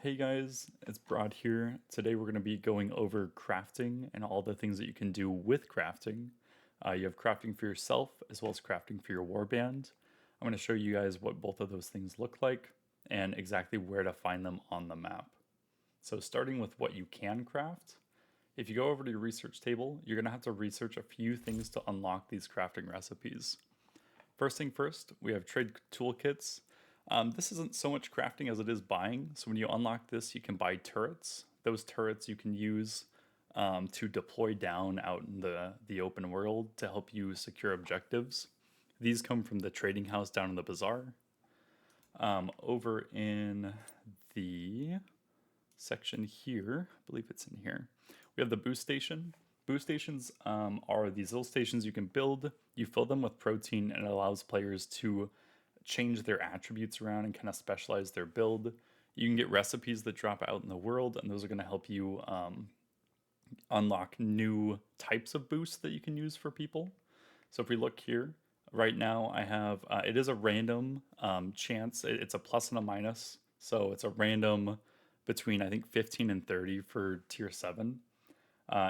Hey guys, it's Brad here. Today we're going to be going over crafting and all the things that you can do with crafting. You have crafting for yourself as well as crafting for your warband. I'm going to show you guys what both of those things look like and exactly where to find them on the map. So starting with what you can craft, if you go over to your research table, you're going to have to research a few things to unlock these crafting recipes. First thing first, we have trade toolkits. This isn't so much crafting as it is buying. So when you unlock this, you can buy turrets. Those turrets you can use to deploy down out in the open world to help you secure objectives. These come from the trading house down in the bazaar. Over in the section here, I believe it's in here, we have the boost station. Boost stations are these little stations you can build. You fill them with protein and it allows players to change their attributes around and kind of specialize their build. You can get recipes that drop out in the world, and those are going to help you unlock new types of boosts that you can use for people. So if we look here, right now I have, it is a random chance. It's a plus and a minus. So it's a random between, I think, 15 and 30 for tier 7.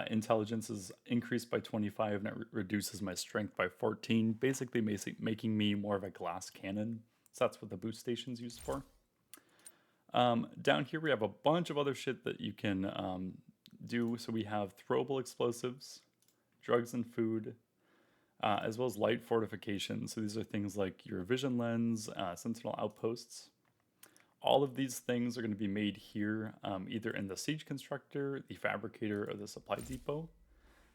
Intelligence is increased by 25 and it reduces my strength by 14, basically making me more of a glass cannon. So that's what the boost station's used for. Down here we have a bunch of other shit that you can do. So we have throwable explosives, drugs and food, as well as light fortification. So these are things like your vision lens, sentinel outposts. All of these things are going to be made here, either in the siege constructor, the fabricator, or the supply depot.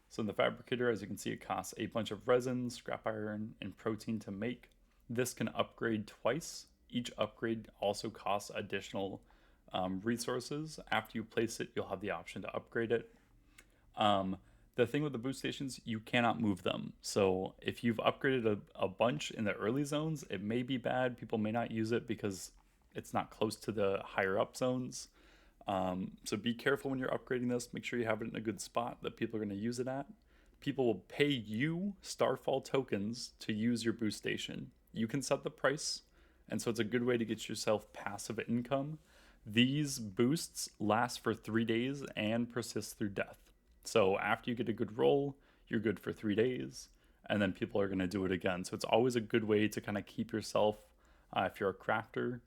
So in the fabricator, as you can see, it costs a bunch of resin, scrap iron, and protein to make. This can upgrade twice. Each upgrade also costs additional resources. After you place it, you'll have the option to upgrade it. The thing with the boost stations, you cannot move them. So if you've upgraded a bunch in the early zones, it may be bad. People may not use it because it's not close to the higher up zones. So be careful when you're upgrading this. Make sure you have it in a good spot that people are going to use it at. People will pay you Starfall tokens to use your boost station. You can set the price, and so it's a good way to get yourself passive income. These boosts last for 3 days and persist through death. So after you get a good roll, you're good for 3 days, and then people are going to do it again. So it's always a good way to kind of keep yourself, if you're a crafter,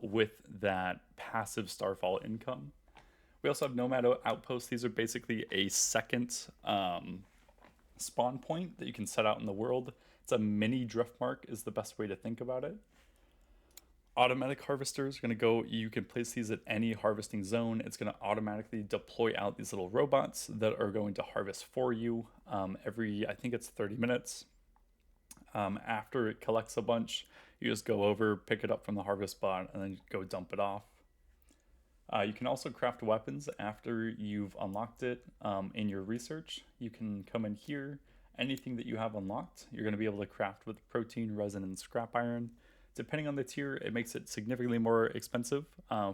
with that passive Starfall income. We also have Nomad Outposts. These are basically a second spawn point that you can set out in the world. It's a mini drift mark is the best way to think about it. Automatic harvesters are going to go, you can place these at any harvesting zone. It's going to automatically deploy out these little robots that are going to harvest for you every, I think it's 30 minutes. After it collects a bunch, you just go over, pick it up from the harvest spot, and then go dump it off. You can also craft weapons after you've unlocked it in your research. You can come in here, anything that you have unlocked, you're going to be able to craft with protein, resin, and scrap iron. Depending on the tier, it makes it significantly more expensive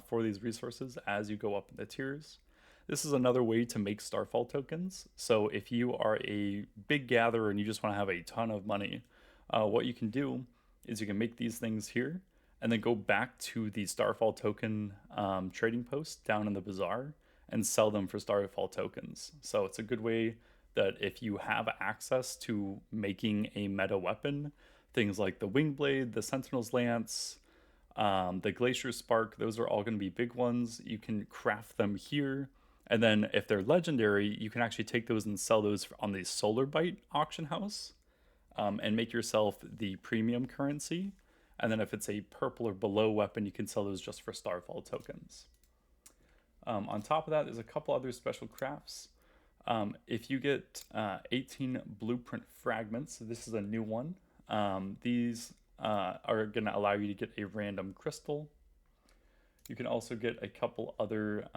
for these resources as you go up in the tiers. This is another way to make Starfall tokens. So if you are a big gatherer and you just want to have a ton of money, what you can do is you can make these things here and then go back to the Starfall token trading post down in the bazaar and sell them for Starfall tokens. So it's a good way that if you have access to making a meta weapon, things like the Wing Blade, the Sentinel's Lance, the Glacier Spark, those are all going to be big ones. You can craft them here. And then if they're legendary, you can actually take those and sell those on the Solar Bite auction house and make yourself the premium currency. And then if it's a purple or below weapon, you can sell those just for Starfall tokens. On top of that, there's a couple other special crafts. If you get 18 blueprint fragments, this is a new one. These are going to allow you to get a random crystal. You can also get a couple other,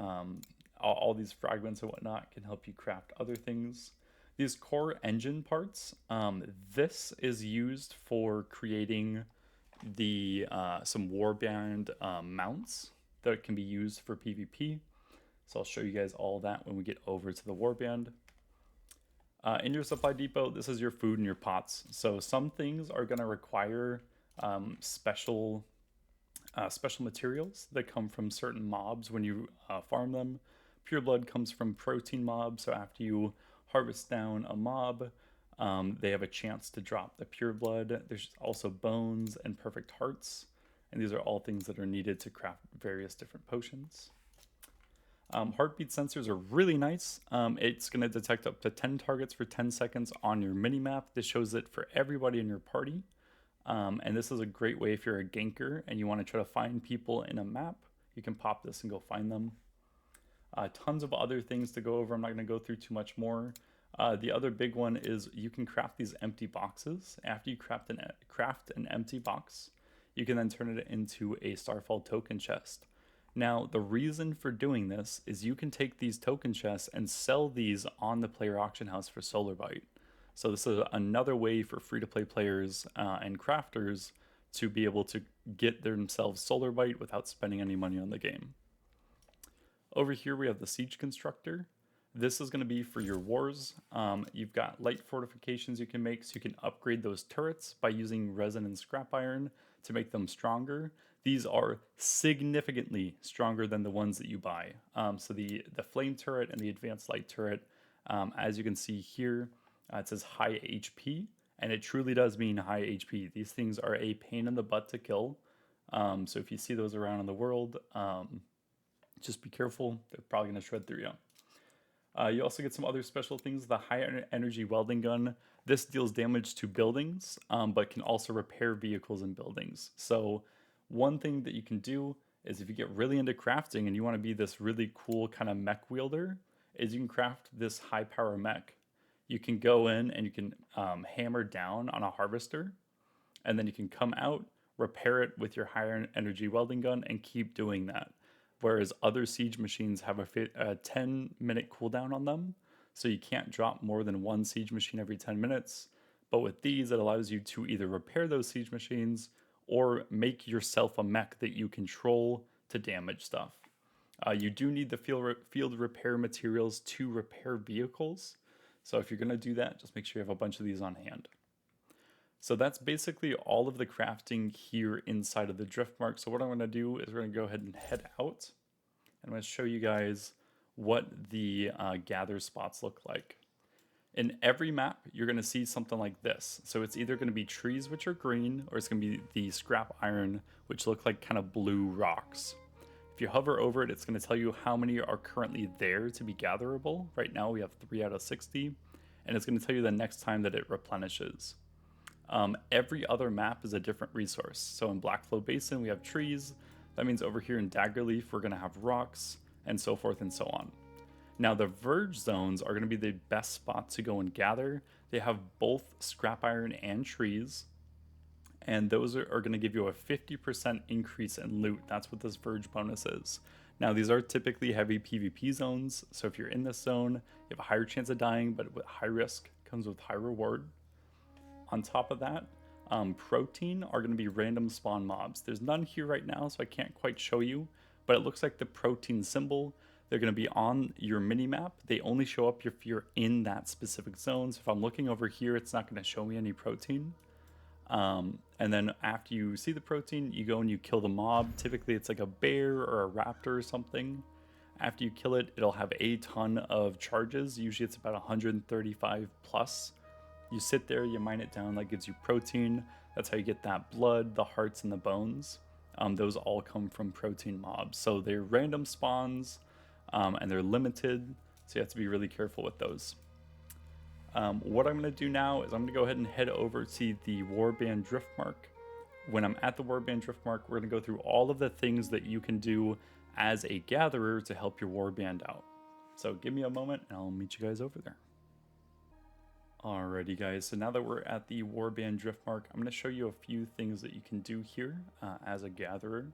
all these fragments and whatnot can help you craft other things. These core engine parts, this is used for creating the some warband mounts that can be used for PvP. So I'll show you guys all that when we get over to the warband. In your supply depot, this is your food and your pots. So some things are going to require special special materials that come from certain mobs when you farm them. Pure blood comes from protein mobs, so after you harvest down a mob, they have a chance to drop the pure blood. There's also bones and perfect hearts, and these are all things that are needed to craft various different potions. Heartbeat sensors are really nice. It's going to detect up to 10 targets for 10 seconds on your minimap. This shows it for everybody in your party. And this is a great way if you're a ganker and you want to try to find people in a map. You can pop this and go find them. Tons of other things to go over. I'm not going to go through too much more. The other big one is you can craft these empty boxes. After you craft an empty box, you can then turn it into a Starfall token chest. Now, the reason for doing this is you can take these token chests and sell these on the player auction house for SolarByte. So this is another way for free-to-play players and crafters to be able to get themselves SolarByte without spending any money on the game. Over here we have the Siege Constructor. This is going to be for your wars. You've got light fortifications you can make, so you can upgrade those turrets by using resin and scrap iron to make them stronger. These are significantly stronger than the ones that you buy. So the flame turret and the advanced light turret, as you can see here, it says high HP, and it truly does mean high HP. These things are a pain in the butt to kill. So if you see those around in the world, just be careful. They're probably going to shred through you. You also get some other special things. The high energy welding gun. This deals damage to buildings, but can also repair vehicles and buildings. So one thing that you can do is if you get really into crafting and you want to be this really cool kind of mech wielder, is you can craft this high power mech. You can go in and you can hammer down on a harvester, and then you can come out, repair it with your higher energy welding gun, and keep doing that. Whereas other siege machines have a 10-minute cooldown on them, so you can't drop more than one siege machine every 10 minutes. But with these, it allows you to either repair those siege machines or make yourself a mech that you control to damage stuff. You do need the field repair materials to repair vehicles. So if you're going to do that, just make sure you have a bunch of these on hand. So that's basically all of the crafting here inside of the Driftmark. So what I'm going to do is we're going to go ahead and head out. And I'm going to show you guys what the gather spots look like. In every map, you're going to see something like this. So it's either going to be trees, which are green, or it's going to be the scrap iron, which look like kind of blue rocks. If you hover over it, it's going to tell you how many are currently there to be gatherable. Right now we have 3 out of 60, and it's going to tell you the next time that it replenishes. Every other map is a different resource. So in Blackflow Basin, we have trees. That means over here in Daggerleaf, we're going to have rocks, and so forth and so on. Now the Verge zones are going to be the best spot to go and gather. They have both scrap iron and trees, and those are going to give you a 50% increase in loot. That's what this Verge bonus is. Now these are typically heavy PvP zones, so if you're in this zone, you have a higher chance of dying, but with high risk comes with high reward. On top of that, protein are going to be random spawn mobs. There's none here right now, so I can't quite show you, but it looks like the protein symbol. They're going to be on your minimap. They only show up if you're in that specific zone. So if I'm looking over here, it's not going to show me any protein. And then after you see the protein, you go and you kill the mob. Typically, it's like a bear or a raptor or something. After you kill it, it'll have a ton of charges. Usually it's about 135 plus. You sit there, you mine it down, that gives you protein. That's how you get that blood, the hearts, and the bones. Those all come from protein mobs. So they're random spawns, and they're limited, so you have to be really careful with those. What I'm going to do now is I'm going to go ahead and head over to the Warband Driftmark. When I'm at the Warband Driftmark, we're going to go through all of the things that you can do as a gatherer to help your warband out. So give me a moment and I'll meet you guys over there. Alrighty guys, so now that we're at the Warband Driftmark, I'm going to show you a few things that you can do here as a gatherer.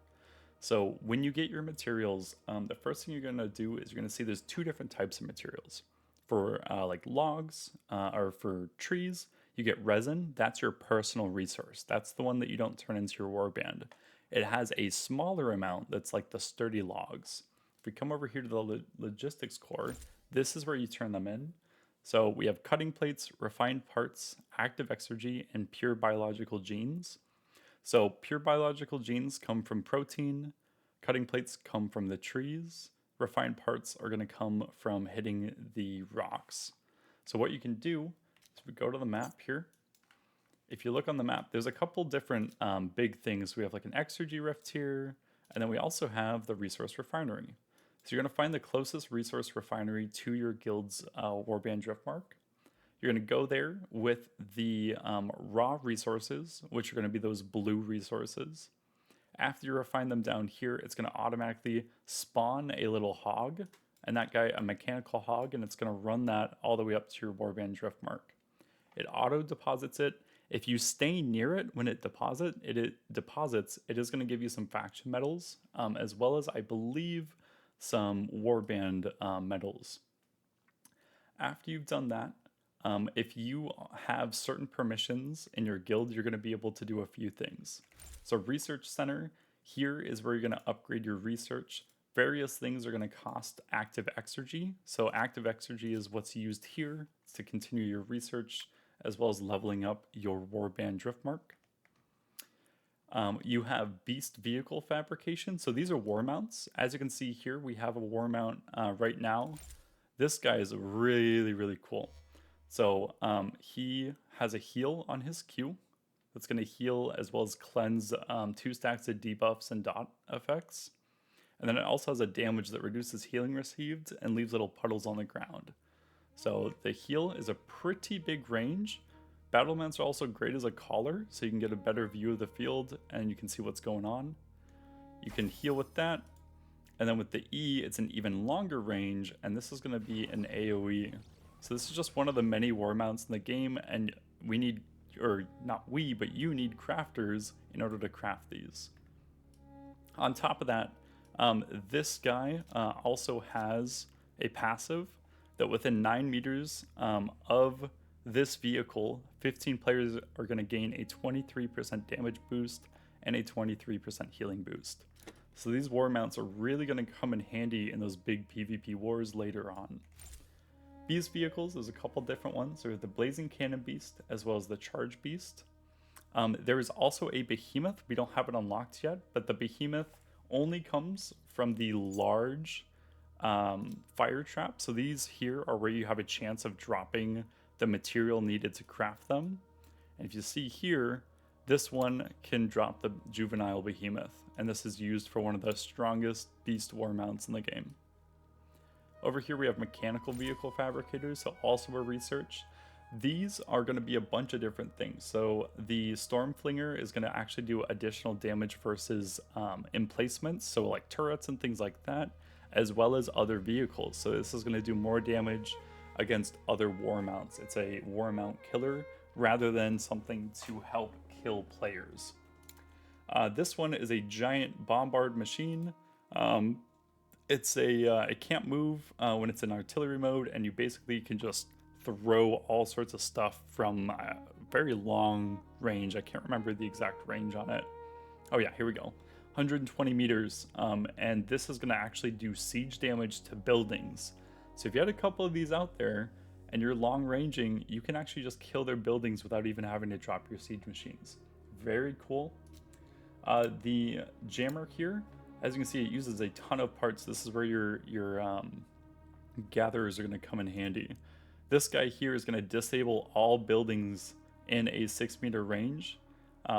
So when you get your materials, the first thing you're going to do is you're going to see there's 2 different types of materials. For like logs or for trees, you get resin. That's your personal resource. That's the one that you don't turn into your warband. It has a smaller amount that's like the sturdy logs. If we come over here to the logistics core, this is where you turn them in. So we have cutting plates, refined parts, active exergy, and pure biological genes. So pure biological genes come from protein, cutting plates come from the trees, refined parts are going to come from hitting the rocks. So what you can do is we go to the map here. If you look on the map, there's a couple different big things. We have like an exergy rift here, and then we also have the resource refinery. So you're going to find the closest resource refinery to your guild's Warband Driftmark. You're going to go there with the raw resources, which are going to be those blue resources. After you refine them down here, it's going to automatically spawn a little hog, and that guy a mechanical hog, and it's going to run that all the way up to your Warband Driftmark. It auto deposits it. If you stay near it when it deposits, it is going to give you some faction medals, as well as, I believe, some Warband medals. After you've done that, if you have certain permissions in your guild, you're going to be able to do a few things. So Research Center, here is where you're going to upgrade your research. Various things are going to cost active exergy. So active exergy is what's used here to continue your research, as well as leveling up your Warband Driftmark. You have Beast Vehicle Fabrication. So these are war mounts. As you can see here, we have a war mount right now. This guy is really, really cool. So he has a heal on his Q that's going to heal as well as cleanse 2 stacks of debuffs and dot effects. And then it also has a damage that reduces healing received and leaves little puddles on the ground. So the heal is a pretty big range. Battlements are also great as a caller, so you can get a better view of the field and you can see what's going on. You can heal with that. And then with the E, it's an even longer range, and this is going to be an AoE. So this is just one of the many war mounts in the game, and we need, or not we, but you need crafters in order to craft these. On top of that, this guy also has a passive that within 9 meters of this vehicle, 15 players are going to gain a 23% damage boost and a 23% healing boost. So these war mounts are really going to come in handy in those big PvP wars later on. Beast vehicles, there's a couple different ones. There's the Blazing Cannon Beast as well as the Charge Beast. There is also a Behemoth. We don't have it unlocked yet, but the Behemoth only comes from the large fire trap. So these here are where you have a chance of dropping the material needed to craft them. And if you see here, this one can drop the Juvenile Behemoth, and this is used for one of the strongest beast war mounts in the game. Over here we have Mechanical Vehicle Fabricators, so also a research. These are going to be a bunch of different things. So the Stormflinger is going to actually do additional damage versus emplacements, so like turrets and things like that, as well as other vehicles. So this is going to do more damage against other war mounts. It's a war mount killer rather than something to help kill players. This one is a giant bombard machine. It can't move when it's in artillery mode, and you basically can just throw all sorts of stuff from a very long range. I can't remember the exact range on it. Oh yeah, here we go. 120 meters, and this is going to actually do siege damage to buildings. So if you had a couple of these out there and you're long ranging, you can actually just kill their buildings without even having to drop your siege machines. Very cool. The jammer here, as you can see, it uses a ton of parts. This is where your gatherers are going to come in handy. This guy here is going to disable all buildings in a 6-meter range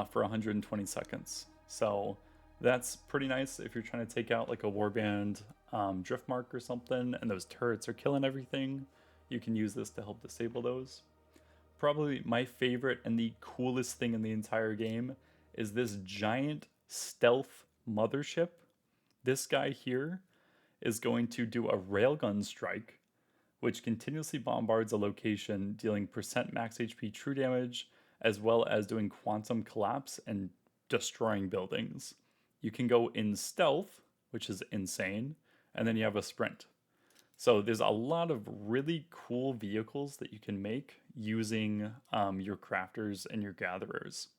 for 120 seconds. So that's pretty nice if you're trying to take out like a Warband Driftmark or something, and those turrets are killing everything. You can use this to help disable those. Probably my favorite and the coolest thing in the entire game is this giant stealth mothership. This guy here is going to do a railgun strike, which continuously bombards a location, dealing % max HP true damage, as well as doing quantum collapse and destroying buildings. You can go in stealth, which is insane, and then you have a sprint. So there's a lot of really cool vehicles that you can make using your crafters and your gatherers.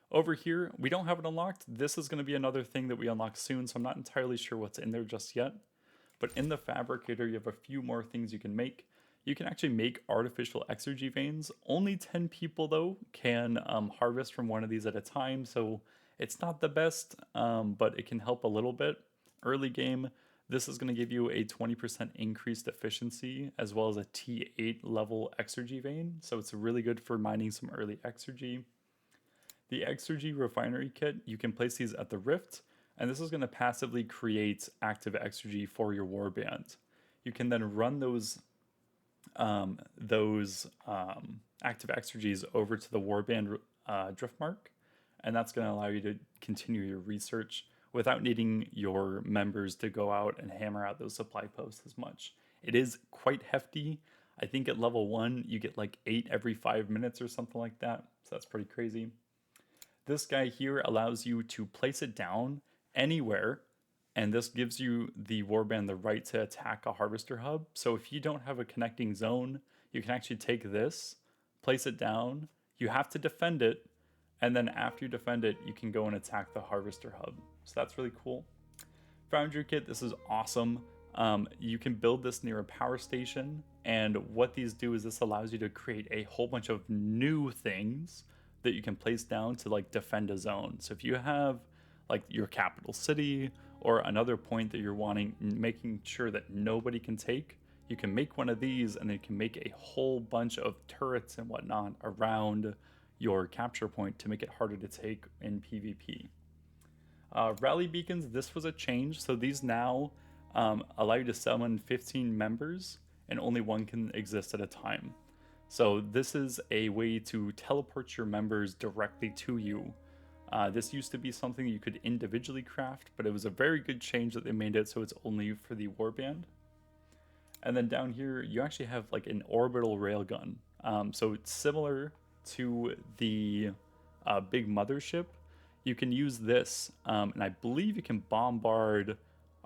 Over here, we don't have it unlocked. This is going to be another thing that we unlock soon, so I'm not entirely sure what's in there just yet. But in the Fabricator, you have a few more things you can make. You can actually make artificial exergy veins. Only 10 people though can harvest from one of these at a time, so it's not the best, but it can help a little bit. Early game, this is going to give you a 20% increased efficiency as well as a T8 level exergy vein, so it's really good for mining some early exergy. The exergy refinery kit, you can place these at the rift, and this is going to passively create active exergy for your warband. You can then run those active exergies over to the Warband driftmark, and that's going to allow you to continue your research without needing your members to go out and hammer out those supply posts as much. It is quite hefty. I think at level 1 you get like 8 every 5 minutes or something like that, so that's pretty crazy. This guy here allows you to place it down anywhere, and this gives you, the warband, the right to attack a harvester hub. So if you don't have a connecting zone, you can actually take this, place it down, you have to defend it, and then after you defend it, you can go and attack the harvester hub. So that's really cool. Foundry kit, this is awesome. You can build this near a power station, and what these do is this allows you to create a whole bunch of new things that you can place down to like defend a zone. So if you have like your capital city or another point that you're making sure that nobody can take, you can make one of these, and then you can make a whole bunch of turrets and whatnot around your capture point to make it harder to take in PvP. Rally beacons, this was a change. So these now allow you to summon 15 members, and only one can exist at a time. So this is a way to teleport your members directly to you. This used to be something you could individually craft, but it was a very good change that they made it so it's only for the warband. And then down here, you actually have like an orbital railgun. So it's similar to the big mothership. You can use this, and I believe you can bombard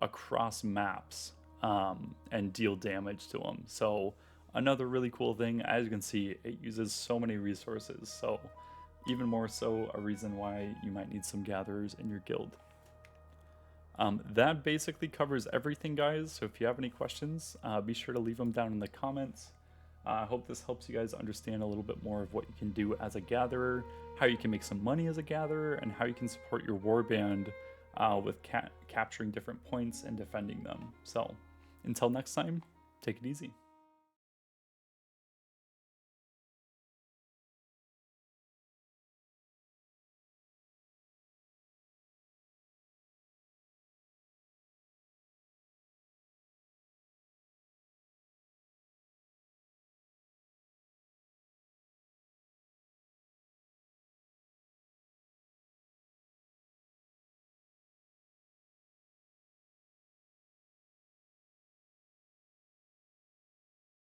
across maps and deal damage to them. So another really cool thing, as you can see, it uses so many resources. So even more so a reason why you might need some gatherers in your guild. That basically covers everything, guys. So if you have any questions, be sure to leave them down in the comments. I hope this helps you guys understand a little bit more of what you can do as a gatherer, how you can make some money as a gatherer, and how you can support your warband with capturing different points and defending them. So until next time, take it easy.